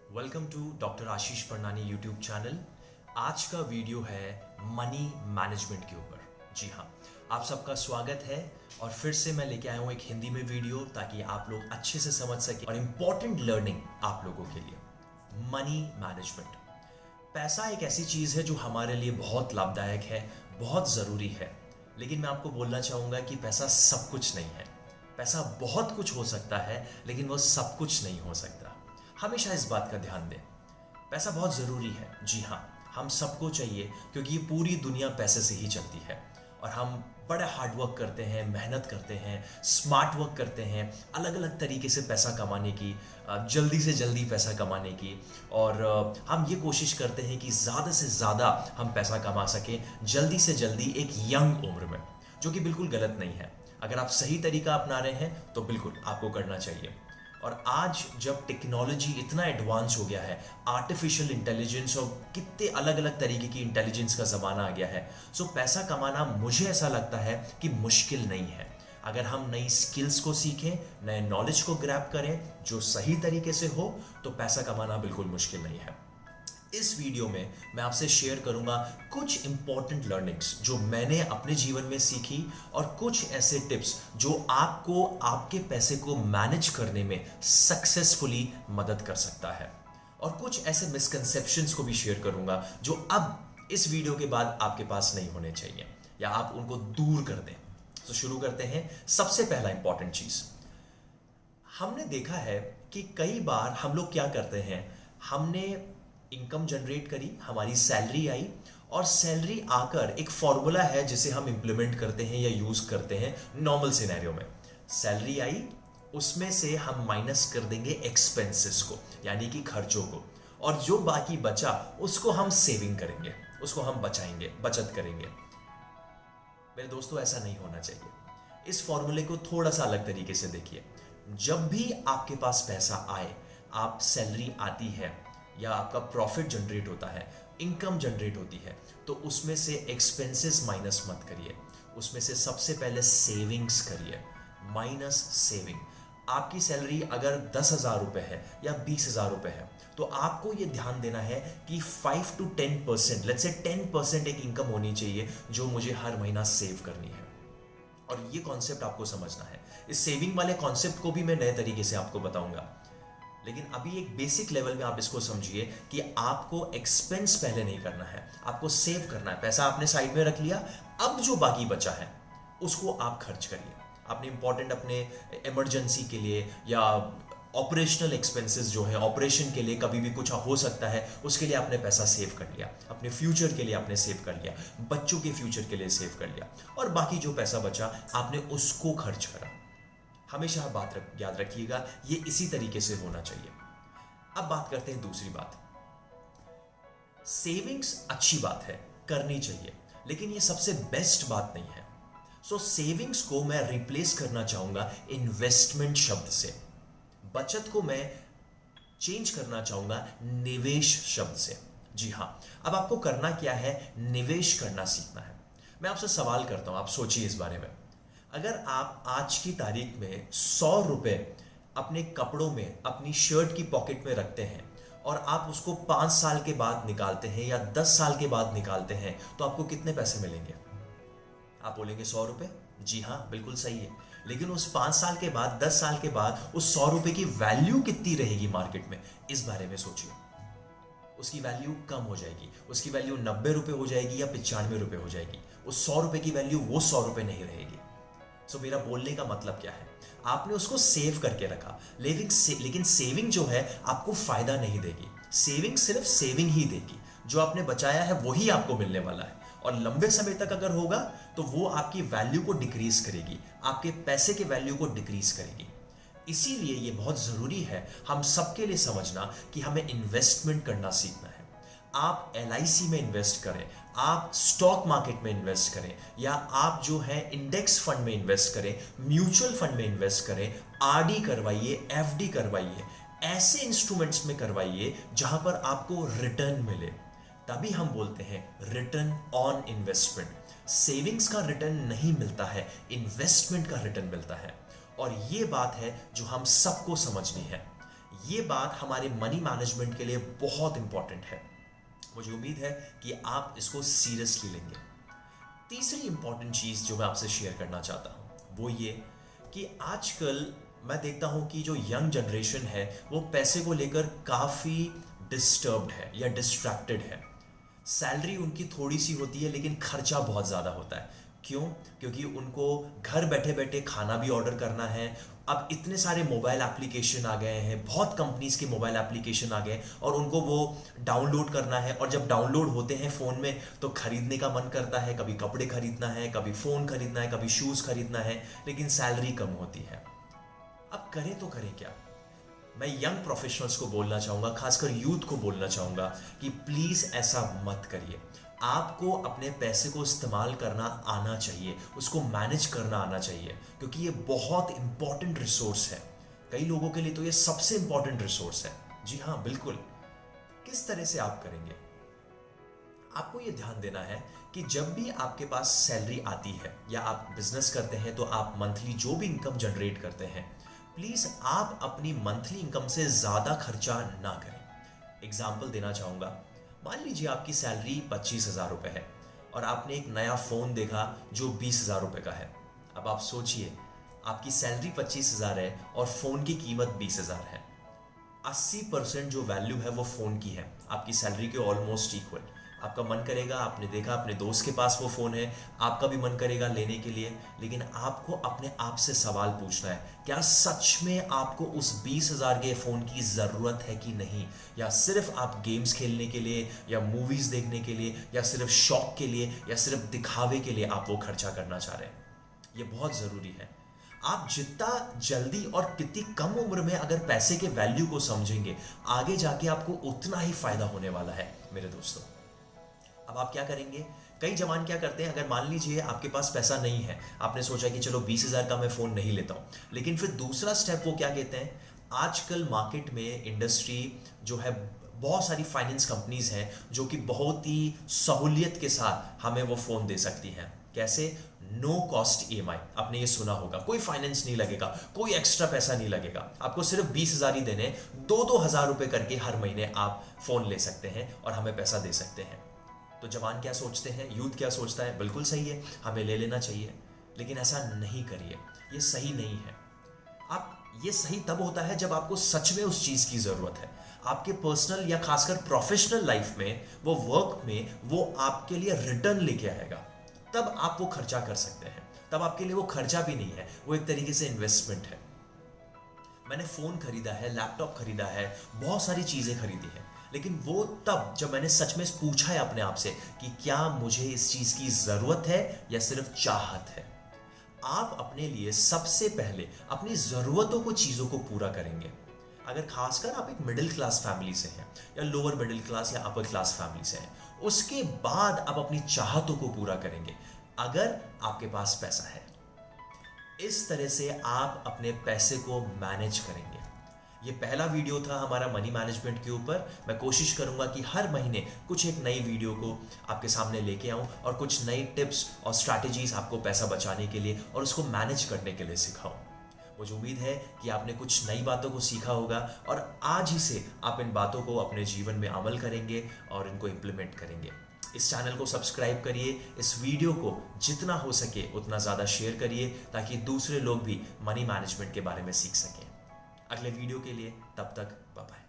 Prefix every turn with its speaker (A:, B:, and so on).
A: Welcome to Doctor Ashish Parnani YouTube channel. आज का video है मनी मैनेजमेंट के ऊपर। जी हाँ, आप सबका स्वागत है। और फिर से मैं लेके आया हूँ एक हिंदी में वीडियो ताकि आप लोग अच्छे से समझ सकें और इम्पॉर्टेंट लर्निंग आप लोगों के लिए। मनी मैनेजमेंट, पैसा एक ऐसी चीज़ है जो हमारे लिए बहुत लाभदायक है, बहुत ज़रूरी है। लेकिन मैं आपको बोलना चाहूँगा कि पैसा सब कुछ नहीं है। पैसा बहुत कुछ हो सकता है लेकिन वो सब कुछ नहीं हो सकता। हमेशा इस बात का ध्यान दें। पैसा बहुत ज़रूरी है, जी हाँ, हम सबको चाहिए क्योंकि ये पूरी दुनिया पैसे से ही चलती है। और हम बड़ा हार्ड वर्क करते हैं, मेहनत करते हैं, स्मार्ट वर्क करते हैं, अलग अलग तरीके से पैसा कमाने की, जल्दी से जल्दी पैसा कमाने की। और हम ये कोशिश करते हैं कि ज़्यादा से ज़्यादा हम पैसा कमा सकें जल्दी से जल्दी एक यंग उम्र में, जो कि बिल्कुल गलत नहीं है। अगर आप सही तरीका अपना रहे हैं तो बिल्कुल आपको करना चाहिए। और आज जब टेक्नोलॉजी इतना एडवांस हो गया है, आर्टिफिशियल इंटेलिजेंस और कितने अलग अलग तरीके की इंटेलिजेंस का ज़माना आ गया है, सो पैसा कमाना मुझे ऐसा लगता है कि मुश्किल नहीं है। अगर हम नई स्किल्स को सीखें, नए नॉलेज को ग्रैब करें जो सही तरीके से हो, तो पैसा कमाना बिल्कुल मुश्किल नहीं है। इस वीडियो में मैं आपसे शेयर करूंगा कुछ इंपॉर्टेंट लर्निंग्स जो मैंने अपने जीवन में सीखी और कुछ ऐसे टिप्स जो आपको आपके पैसे को मैनेज करने में सक्सेसफुली मदद कर सकता है। और कुछ ऐसे मिसकंसेप्शंस को भी शेयर करूंगा जो अब इस वीडियो के बाद आपके पास नहीं होने चाहिए या आप उनको दूर कर दें। तो शुरू करते हैं। सबसे पहला इंपॉर्टेंट चीज, हमने देखा है कि कई बार हम लोग क्या करते हैं, हमने इनकम जनरेट करी, हमारी सैलरी आई, और सैलरी आकर एक फॉर्मूला है जिसे हम इंप्लीमेंट करते हैं या यूज करते हैं नॉर्मल सिनेरियो में। सैलरी आई, उसमें से हम माइनस कर देंगे एक्सपेंसेस को, यानी कि खर्चों को, और जो बाकी बचा उसको हम सेविंग करेंगे, उसको हम बचाएंगे, बचत करेंगे। मेरे दोस्तों, ऐसा नहीं होना चाहिए। इस फॉर्मूले को थोड़ा सा अलग तरीके से देखिए। जब भी आपके पास पैसा आए, आप सैलरी आती है या आपका प्रॉफिट जनरेट होता है, इनकम जनरेट होती है, तो उसमें से एक्सपेंसेस माइनस मत करिए, उसमें से सबसे पहले सेविंग्स करिए। Minus saving. आपकी सैलरी अगर 10,000 रुपये है या 20,000 रुपये है, तो आपको ये ध्यान देना है कि 5 to 10%, लेट्स से 10% एक इनकम होनी चाहिए जो मुझे हर महीना सेव करनी है। और ये कॉन्सेप्ट आपको समझना है। इस सेविंग वाले कॉन्सेप्ट को भी मैं नए तरीके से आपको बताऊंगा, लेकिन अभी एक बेसिक लेवल में आप इसको समझिए कि आपको एक्सपेंस पहले नहीं करना है, आपको सेव करना है। पैसा आपने साइड में रख लिया, अब जो बाकी बचा है उसको आप खर्च करिए। आपने इंपॉर्टेंट अपने इमरजेंसी के लिए या ऑपरेशनल एक्सपेंसेस जो है, ऑपरेशन के लिए कभी भी कुछ हो सकता है, उसके लिए आपने पैसा सेव कर लिया, अपने फ्यूचर के लिए आपने सेव कर लिया, बच्चों के फ्यूचर के लिए सेव कर लिया, और बाकी जो पैसा बचा आपने उसको खर्च करा। हमेशा बात याद रखिएगा, ये इसी तरीके से होना चाहिए। अब बात करते हैं दूसरी बात। सेविंग्स अच्छी बात है, करनी चाहिए, लेकिन ये सबसे बेस्ट बात नहीं है। सो सेविंग्स को मैं रिप्लेस करना चाहूंगा इन्वेस्टमेंट शब्द से। बचत को मैं चेंज करना चाहूंगा निवेश शब्द से। जी हां, अब आपको करना क्या है, निवेश करना सीखना है। मैं आपसे सवाल करता हूं, आप सोचिए इस बारे में। अगर आप आज की तारीख में 100 रुपए अपने कपड़ों में, अपनी शर्ट की पॉकेट में रखते हैं, और आप उसको 5 साल के बाद निकालते हैं या 10 साल के बाद निकालते हैं, तो आपको कितने पैसे मिलेंगे? आप बोलेंगे 100 रुपए। जी हाँ, बिल्कुल सही है। लेकिन उस 5 साल के बाद, 10 साल के बाद उस 100 रुपए की वैल्यू कितनी रहेगी मार्केट में? इस बारे में सोचिए। उसकी वैल्यू कम हो जाएगी, उसकी वैल्यू 90 रुपए हो जाएगी या 95 रुपए हो जाएगी। उस 100 रुपए की वैल्यू वो 100 रुपए नहीं रहेगी। सो मेरा बोलने का मतलब क्या है, आपने उसको सेव करके रखा, लेकिन सेविंग जो है आपको फायदा नहीं देगी। सेविंग सिर्फ सेविंग ही देगी, जो आपने बचाया है वही आपको मिलने वाला है, और लंबे समय तक अगर होगा तो वो आपकी वैल्यू को डिक्रीज करेगी, आपके पैसे के वैल्यू को डिक्रीज करेगी। इसीलिए ये बहुत जरूरी है हम सबके लिए समझना कि हमें इन्वेस्टमेंट करना सीखना है। आप LIC में इन्वेस्ट करें, आप स्टॉक मार्केट में इन्वेस्ट करें, या आप जो है इंडेक्स फंड में इन्वेस्ट करें, म्यूचुअल फंड में इन्वेस्ट करें, RD करवाइए, FD करवाइए, ऐसे इंस्ट्रूमेंट्स में करवाइए जहां पर आपको रिटर्न मिले। तभी हम बोलते हैं रिटर्न ऑन इन्वेस्टमेंट। सेविंग्स का रिटर्न नहीं मिलता है, इन्वेस्टमेंट का रिटर्न मिलता है। और ये बात है जो हम सबको समझनी है। ये बात हमारे मनी मैनेजमेंट के लिए बहुत इंपॉर्टेंट है। मुझे उम्मीद है कि आप इसको सीरियसली लेंगे। तीसरी इंपॉर्टेंट चीज जो मैं आपसे शेयर करना चाहता हूं वो ये कि आजकल मैं देखता हूं कि जो यंग जनरेशन है वो पैसे को लेकर काफी डिस्टर्ब्ड है या डिस्ट्रैक्टेड है। सैलरी उनकी थोड़ी सी होती है लेकिन खर्चा बहुत ज़्यादा होता है। क्यों? क्योंकि उनको घर बैठे बैठे खाना भी ऑर्डर करना है। अब इतने सारे मोबाइल एप्लीकेशन आ गए हैं, बहुत कंपनीज के मोबाइल एप्लीकेशन आ गए और उनको वो डाउनलोड करना है, और जब डाउनलोड होते हैं फ़ोन में तो खरीदने का मन करता है। कभी कपड़े खरीदना है, कभी फ़ोन खरीदना है, कभी शूज़ खरीदना है, लेकिन सैलरी कम होती है। अब करें तो करें क्या? मैं यंग प्रोफेशनल्स को बोलना चाहूँगा, खासकर यूथ को बोलना चाहूँगा कि प्लीज़ ऐसा मत करिए। आपको अपने पैसे को इस्तेमाल करना आना चाहिए, उसको मैनेज करना आना चाहिए, क्योंकि ये बहुत इंपॉर्टेंट रिसोर्स है। कई लोगों के लिए तो ये सबसे इंपॉर्टेंट रिसोर्स है। जी हाँ, बिल्कुल। किस तरह से आप करेंगे? आपको ये ध्यान देना है कि जब भी आपके पास सैलरी आती है या आप बिजनेस करते हैं तो आप मंथली जो भी इनकम जनरेट करते हैं, प्लीज आप अपनी मंथली इनकम से ज्यादा खर्चा ना करें। एग्जाम्पल देना चाहूंगा, मान लीजिए आपकी सैलरी 25,000 रुपये है और आपने एक नया फोन देखा जो 20,000 रुपये का है। अब आप सोचिए, आपकी सैलरी 25,000 है और फोन की कीमत 20,000 है। 80% जो वैल्यू है वो फोन की है, आपकी सैलरी के ऑलमोस्ट इक्वल। आपका मन करेगा, आपने देखा अपने दोस्त के पास वो फ़ोन है, आपका भी मन करेगा लेने के लिए, लेकिन आपको अपने आप से सवाल पूछना है, क्या सच में आपको उस 20,000 के फ़ोन की ज़रूरत है कि नहीं, या सिर्फ आप गेम्स खेलने के लिए या मूवीज़ देखने के लिए या सिर्फ शौक के लिए या सिर्फ दिखावे के लिए आप वो खर्चा करना चाह रहे हैं। ये बहुत ज़रूरी है। आप जितना जल्दी और कितनी कम उम्र में अगर पैसे के वैल्यू को समझेंगे, आगे जाके आपको उतना ही फायदा होने वाला है मेरे दोस्तों। अब आप क्या करेंगे? कई जवान क्या करते हैं, अगर मान लीजिए आपके पास पैसा नहीं है, आपने सोचा कि चलो 20,000 का मैं फ़ोन नहीं लेता हूँ, लेकिन फिर दूसरा स्टेप वो क्या कहते हैं, आजकल मार्केट में इंडस्ट्री जो है, बहुत सारी फाइनेंस कंपनीज हैं जो कि बहुत ही सहूलियत के साथ हमें वो फ़ोन दे सकती हैं। कैसे? No cost EMI। आपने ये सुना होगा, कोई फाइनेंस नहीं लगेगा, कोई एक्स्ट्रा पैसा नहीं लगेगा, आपको सिर्फ 20,000 ही देने, 2-2 हज़ार रुपये करके हर महीने आप फ़ोन ले सकते हैं और हमें पैसा दे सकते हैं। तो जवान क्या सोचते हैं, यूथ क्या सोचता है, बिल्कुल सही है, हमें ले लेना चाहिए, लेकिन ऐसा नहीं करिए, ये सही नहीं है। आप ये सही तब होता है जब आपको सच में उस चीज़ की ज़रूरत है। आपके पर्सनल या खासकर प्रोफेशनल लाइफ में, वो वर्क में, वो आपके लिए रिटर्न लेके आएगा, तब आप वो खर्चा कर सकते हैं। तब आपके लिए वो खर्चा भी नहीं है, वो एक तरीके से इन्वेस्टमेंट है। मैंने फ़ोन खरीदा है, लैपटॉप खरीदा है, बहुत सारी चीज़ें खरीदी हैं, लेकिन वो तब जब मैंने सच में पूछा है अपने आप से कि क्या मुझे इस चीज़ की ज़रूरत है या सिर्फ चाहत है। आप अपने लिए सबसे पहले अपनी ज़रूरतों को, चीज़ों को पूरा करेंगे। अगर खासकर आप एक मिडिल क्लास फैमिली से हैं या लोअर मिडिल क्लास या अपर क्लास फैमिली से हैं, उसके बाद आप अपनी चाहतों को पूरा करेंगे अगर आपके पास पैसा है। इस तरह से आप अपने पैसे को मैनेज करेंगे। ये पहला वीडियो था हमारा मनी मैनेजमेंट के ऊपर। मैं कोशिश करूंगा कि हर महीने कुछ एक नई वीडियो को आपके सामने लेके आऊं और कुछ नई टिप्स और स्ट्रैटेजीज आपको पैसा बचाने के लिए और उसको मैनेज करने के लिए सिखाऊं। मुझे उम्मीद है कि आपने कुछ नई बातों को सीखा होगा और आज ही से आप इन बातों को अपने जीवन में अमल करेंगे और इनको इम्प्लीमेंट करेंगे। इस चैनल को सब्सक्राइब करिए, इस वीडियो को जितना हो सके उतना ज़्यादा शेयर करिए ताकि दूसरे लोग भी मनी मैनेजमेंट के बारे में सीख सकें। अगले वीडियो के लिए तब तक बाय बाय।